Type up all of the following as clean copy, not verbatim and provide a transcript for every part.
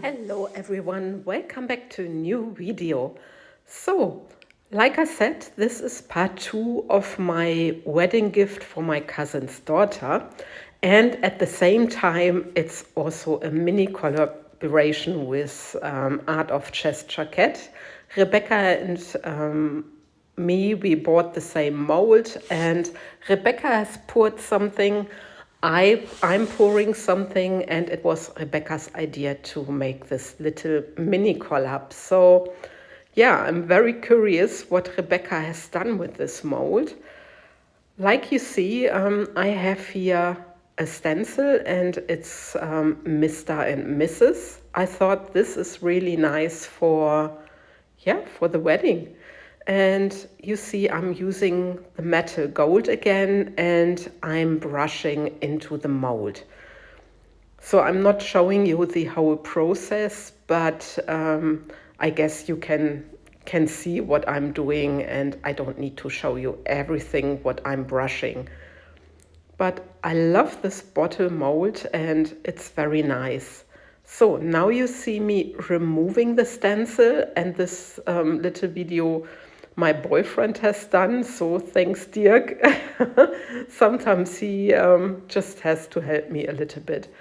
Hello everyone, welcome back to a new video. So, like I said, this is part 2 of my wedding gift for my cousin's daughter, and at the same time it's also a mini collaboration with Art of Chest Jacket. Rebecca and me, we bought the same mold, and Rebecca has poured something. I'm pouring something, and it was Rebecca's idea to make this little mini collab. So, yeah, I'm very curious what Rebecca has done with this mold. Like you see, I have here a stencil, and it's Mr. and Mrs. I thought this is really nice for the wedding. And you see I'm using the metal gold again, and I'm brushing into the mold. So I'm not showing you the whole process, but I guess you can see what I'm doing, and I don't need to show you everything what I'm brushing. But I love this bottle mold, and it's very nice. So now you see me removing the stencil, and this little video my boyfriend has done. So thanks, Dirk. Sometimes he just has to help me a little bit.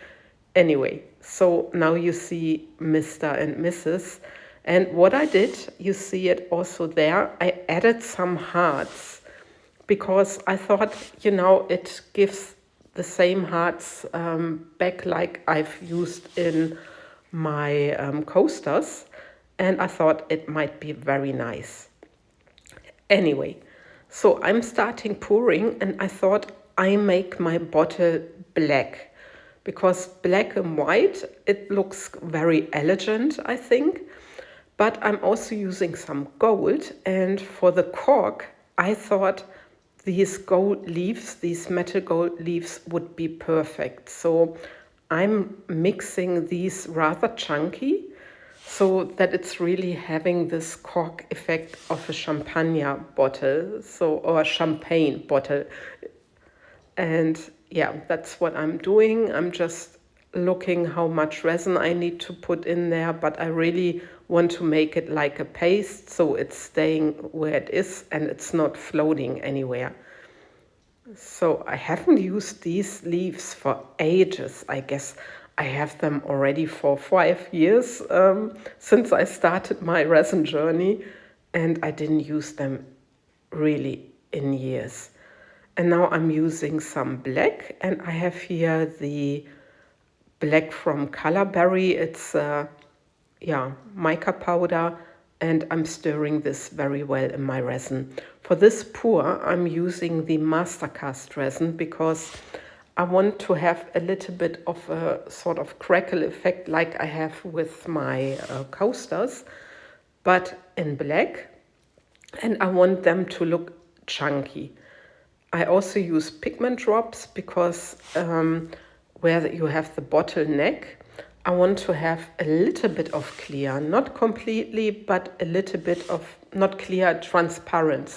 Anyway, so now you see Mr. and Mrs. And what I did, you see it also there, I added some hearts because I thought, it gives the same hearts back like I've used in my coasters. And I thought it might be very nice. Anyway, so I'm starting pouring, and I thought I make my bottle black because black and white, it looks very elegant, I think. But I'm also using some gold, and for the cork, I thought these gold leaves, these metal gold leaves would be perfect. So I'm mixing these rather chunky so that it's really having this cork effect of a champagne bottle, or a champagne bottle. And yeah, that's what I'm doing. I'm just looking how much resin I need to put in there, but I really want to make it like a paste so it's staying where it is and it's not floating anywhere. So I haven't used these leaves for ages. I guess I have them already for 5 years since I started my resin journey, and I didn't use them really in years. And now I'm using some black, and I have here the black from ColorBerry. It's mica powder, and I'm stirring this very well in my resin. For this pour, I'm using the Mastercast resin because I want to have a little bit of a sort of crackle effect like I have with my coasters, but in black, and I want them to look chunky. I also use pigment drops because where you have the bottleneck, I want to have a little bit of clear, not completely, but a little bit of, not clear, transparent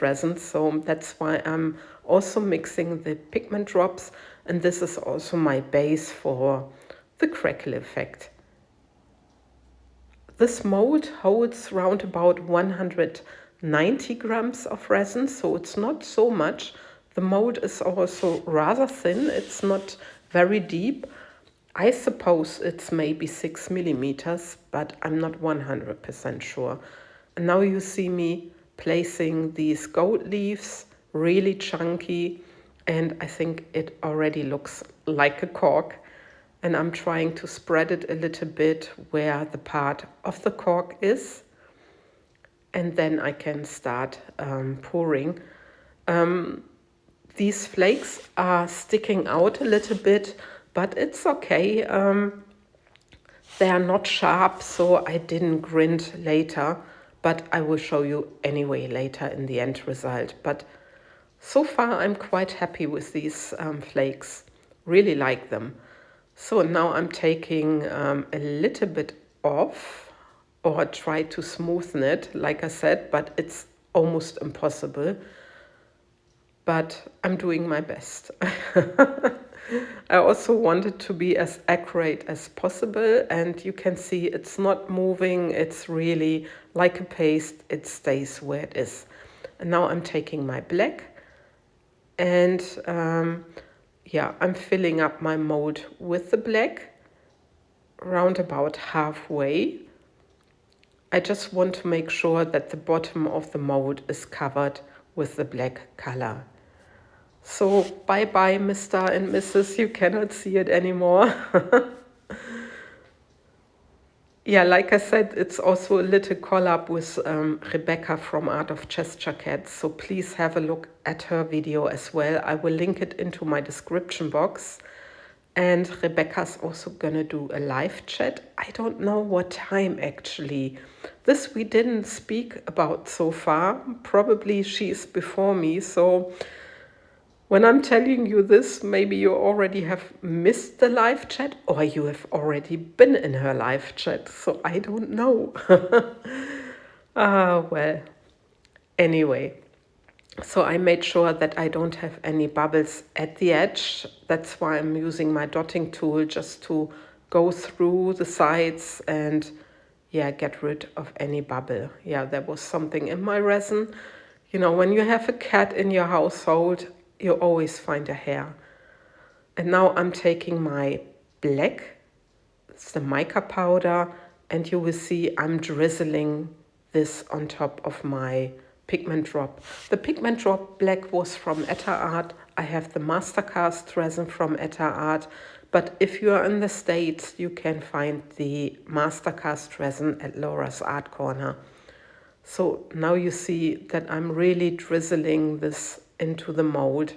resin. So that's why I'm also mixing the pigment drops, and this is also my base for the crackle effect. This mold holds around about 190 grams of resin, so it's not so much. The mold is also rather thin, it's not very deep. I suppose it's maybe 6 millimeters, but I'm not 100% sure. And now you see me placing these gold leaves, really chunky, and I think it already looks like a cork. And I'm trying to spread it a little bit where the part of the cork is. And then I can start pouring. These flakes are sticking out a little bit, but it's okay. They are not sharp, so I didn't grind later, but I will show you anyway later in the end result. But so far I'm quite happy with these flakes, really like them. So now I'm taking a little bit off, or try to smoothen it, like I said, but it's almost impossible. But I'm doing my best. I also want it to be as accurate as possible, and you can see it's not moving, it's really like a paste, it stays where it is. And now I'm taking my black and yeah, I'm filling up my mold with the black round about halfway. I just want to make sure that the bottom of the mold is covered with the black color. So bye bye, Mr. and Mrs. You cannot see it anymore. Yeah, like I said, it's also a little collab with Rebecca from Art of Chester Cats. So please have a look at her video as well. I will link it into my description box. And Rebecca's also gonna do a live chat. I don't know what time actually. This we didn't speak about so far. Probably she's before me. So when I'm telling you this, maybe you already have missed the live chat or you have already been in her live chat. So I don't know. Well, anyway. So I made sure that I don't have any bubbles at the edge. That's why I'm using my dotting tool just to go through the sides and yeah, get rid of any bubble. Yeah, there was something in my resin. You know, when you have a cat in your household, you always find a hair. And now I'm taking my black, it's the mica powder, and you will see I'm drizzling this on top of my pigment drop. The pigment drop black was from Etta Art. I have the Mastercast resin from Etta Art, but if you are in the States, you can find the Mastercast resin at Laura's Art Corner. So now you see that I'm really drizzling this into the mold,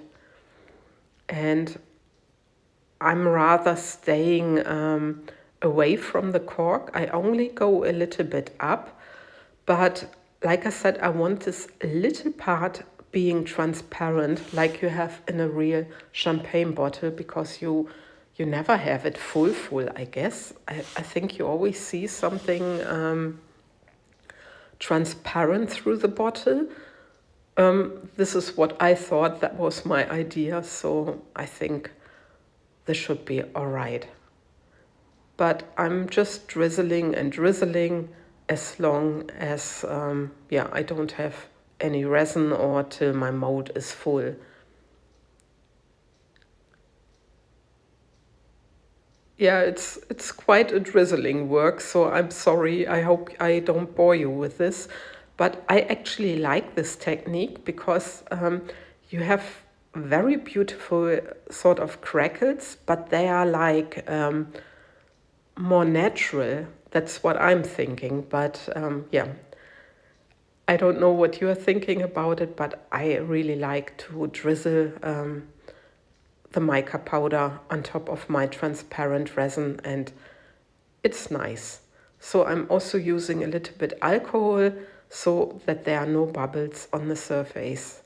and I'm rather staying away from the cork. I only go a little bit up, but like I said, I want this little part being transparent like you have in a real champagne bottle, because you never have it full, I guess. I think you always see something transparent through the bottle. This is what I thought, that was my idea, so I think this should be all right. But I'm just drizzling and drizzling as long as, yeah, I don't have any resin or till my mold is full. Yeah, it's quite a drizzling work, so I'm sorry. I hope I don't bore you with this. But I actually like this technique because you have very beautiful sort of crackles, but they are like more natural. That's what I'm thinking. But yeah, I don't know what you're thinking about it, but I really like to drizzle the mica powder on top of my transparent resin, and it's nice. So I'm also using a little bit alcohol so that there are no bubbles on the surface.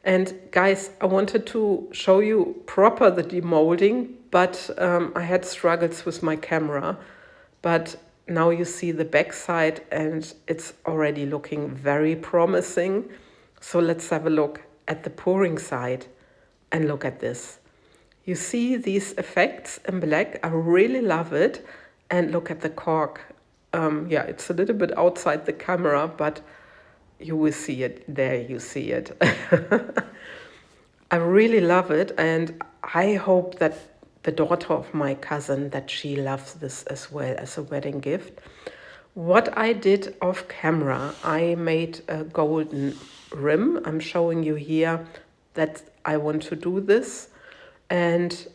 And guys, I wanted to show you proper the demolding, but I had struggles with my camera. But now you see the back side and it's already looking very promising. So let's have a look at the pouring side and look at this. You see these effects in black, I really love it. And look at the cork. Yeah, it's a little bit outside the camera, but you will see it. There you see it. I really love it, and I hope that the daughter of my cousin, that she loves this as well as a wedding gift. What I did off camera, I made a golden rim. I'm showing you here that I want to do this, and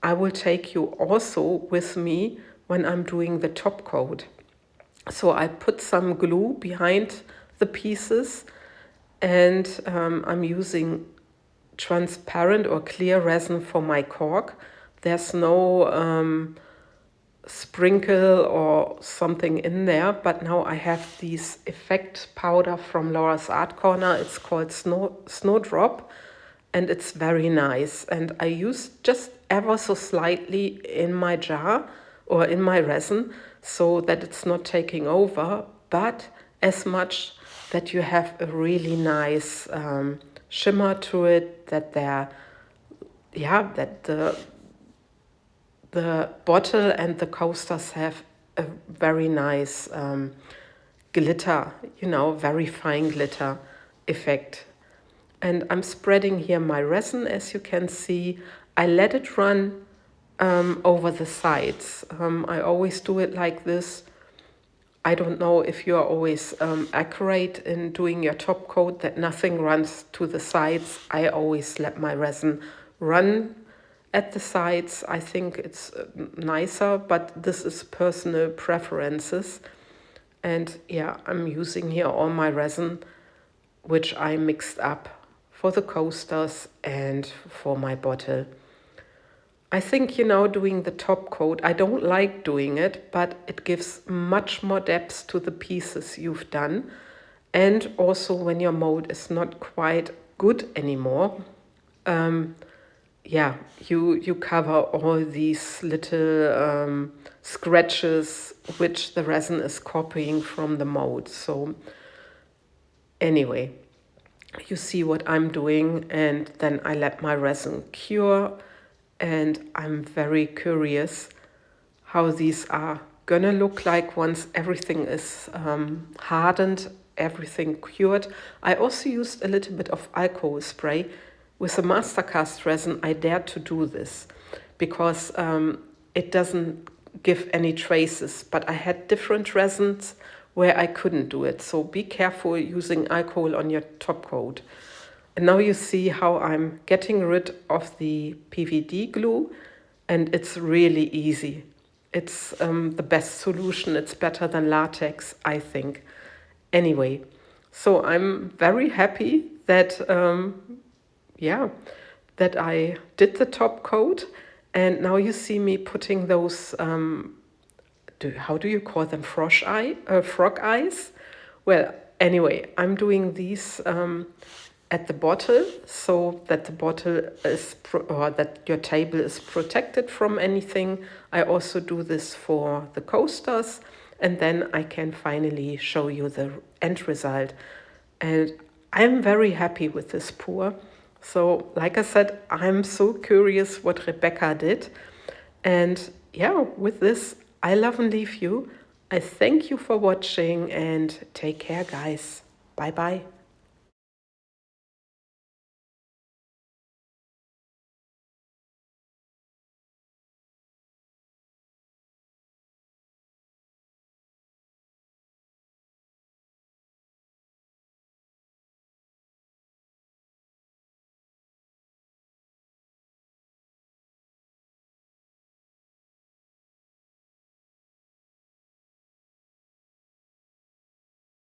I will take you also with me when I'm doing the top coat. So I put some glue behind the pieces, and I'm using transparent or clear resin for my cork. There's no sprinkle or something in there, but now I have this effect powder from Laura's Art Corner. It's called Snowdrop, and it's very nice. And I use just ever so slightly in my jar or in my resin so that it's not taking over, but as much that you have a really nice shimmer to it, that there yeah, that the bottle and the coasters have a very nice glitter, you know, very fine glitter effect. And I'm spreading here my resin, as you can see. I let it run over the sides. I always do it like this. I don't know if you're always accurate in doing your top coat, that nothing runs to the sides. I always let my resin run at the sides. I think it's nicer, but this is personal preferences. And yeah, I'm using here all my resin, which I mixed up for the coasters and for my bottle. I think, you know, doing the top coat, I don't like doing it, but it gives much more depth to the pieces you've done. And also when your mold is not quite good anymore, yeah, you cover all these little scratches which the resin is copying from the mold. So anyway, you see what I'm doing, and then I let my resin cure, and I'm very curious how these are gonna look like once everything is hardened, everything cured. I also used a little bit of alcohol spray. With the Mastercast resin, I dared to do this because it doesn't give any traces, but I had different resins where I couldn't do it. So be careful using alcohol on your top coat. And now you see how I'm getting rid of the PVD glue, and it's really easy. It's the best solution. It's better than latex, I think. Anyway, so I'm very happy that, yeah, that I did the top coat. And now you see me putting those, how do you call them, frog eyes? Well, anyway, I'm doing these at the bottle so that the bottle is, or that your table is protected from anything. I also do this for the coasters, and then I can finally show you the end result. And I'm very happy with this pour. So like I said, I'm so curious what Rebecca did. And yeah, with this, I love and leave you. I thank you for watching, and take care, guys. Bye bye.